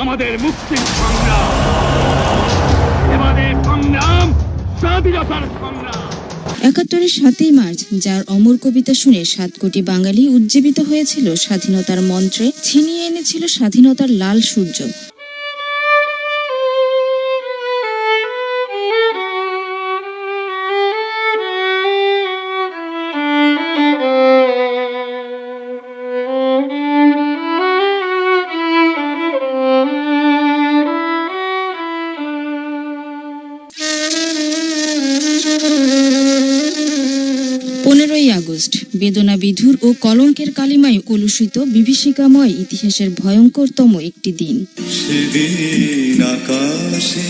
আমাদের মুক্তির সংগ্রাম, এবারে সংগ্রাম স্বাধীনতার সংগ্রাম। ৭১-এর ৭ই মার্চ, যার অমর কবিতা শুনে ৭ কোটি বাঙালি উজ্জীবিত হয়েছিল স্বাধীনতার মন্ত্রে, ছিনিয়ে এনেছিল স্বাধীনতার লাল সূর্য। আগস্ট, বেদনা বিধুর ও কলঙ্কের কালিমায় কলুষিত বিভীষিকাময় ইতিহাসের ভয়ঙ্করতম একটি দিন। সেদিন আকাশে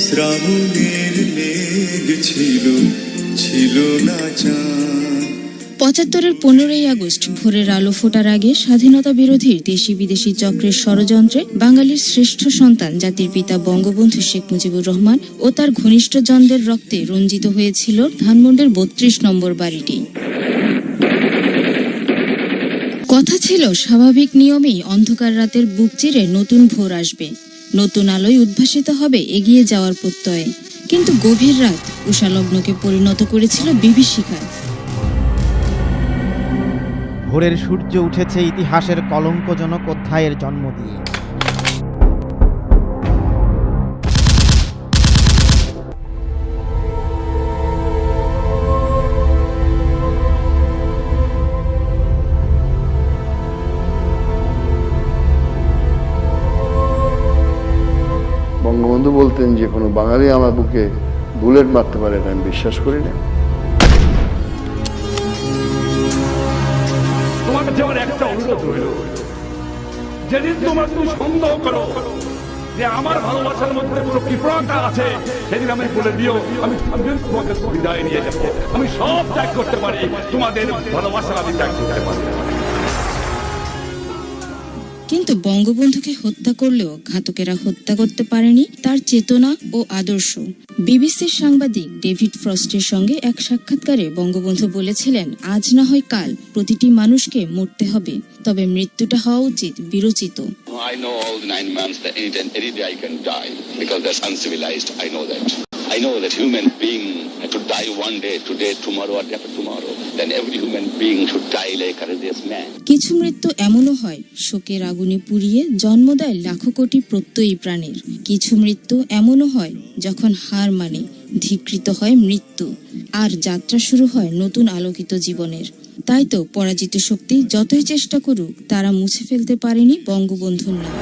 শ্রাবণের মেঘ ছিল, ছিল না চাঁদ। ৭৫-এর ১৫ই আগস্ট ভোরের আলো ফোটার আগে স্বাধীনতা বিরোধীর দেশি বিদেশি চক্রের ষড়যন্ত্রে বাঙালির শ্রেষ্ঠ সন্তান জাতির পিতা বঙ্গবন্ধু শেখ মুজিবুর রহমান ও তার ঘনিষ্ঠজনদের রক্তে রঞ্জিত হয়েছিল ধানমন্ডির ৩২ নম্বর বাড়িটি। কথা ছিল, স্বাভাবিক নিয়মেই অন্ধকার রাতের বুক চিরে নতুন ভোর আসবে, নতুন আলোয় উদ্ভাসিত হবে এগিয়ে যাওয়ার প্রত্যয়ে। কিন্তু গভীর রাত উষালগ্নকে পরিণত করেছিল বিভীষিকায়। ভোরের সূর্য উঠেছে ইতিহাসের কলঙ্কজনক অধ্যায়ের জন্ম দিয়ে। বঙ্গবন্ধু বলতেন যে কোনো বাঙালি আমার বুকে বুলেট মারতে পারে না, আমি বিশ্বাস করি না। তোমার যেমন একটা অনুরোধ রইল, যেদিন তোমার তুমি সন্দেহ করো যে আমার ভালোবাসার মধ্যে কোনো কৃপণতা আছে, সেদিন আমি বলে দিও, আমি তোমাকে বিদায় নিয়ে যাবো। আমি সব ত্যাগ করতে পারি, তোমাদের ভালোবাসা আমি ত্যাগ করতে পারি। কিন্তু বঙ্গবন্ধুকে হত্যা করলেও ঘাতকেরা হত্যা করতে পারেনি তার চেতনা ও আদর্শ। বিবিসির সাংবাদিক ডেভিড ফ্রস্টের সঙ্গে এক সাক্ষাৎকারে বঙ্গবন্ধু বলেছিলেন, আজ না হয় কাল প্রতিটি মানুষকে মরতে হবে, তবে মৃত্যুটা হওয়া উচিত বিরচিত। I know all the 9 months that any day I can die because that's uncivilized. I know that. I know that human being should die one day, today, tomorrow, or after tomorrow. Then every human being should die like a courageous man. কিছু মৃত্যু এমনও হয় শোকের আগুনে পুড়িয়ে জন্ম দেয় লাখো কোটি প্রত্যয়ী প্রাণের। কিছু মৃত্যু এমনও হয় যখন হার মানে ধিকৃত হয় মৃত্যু, আর যাত্রা শুরু হয় নতুন আলোকিত জীবনের। তাই তো পরাজিত শক্তি যতই চেষ্টা করুক, তারা মুছে ফেলতে পারেনি বঙ্গবন্ধুর নাম।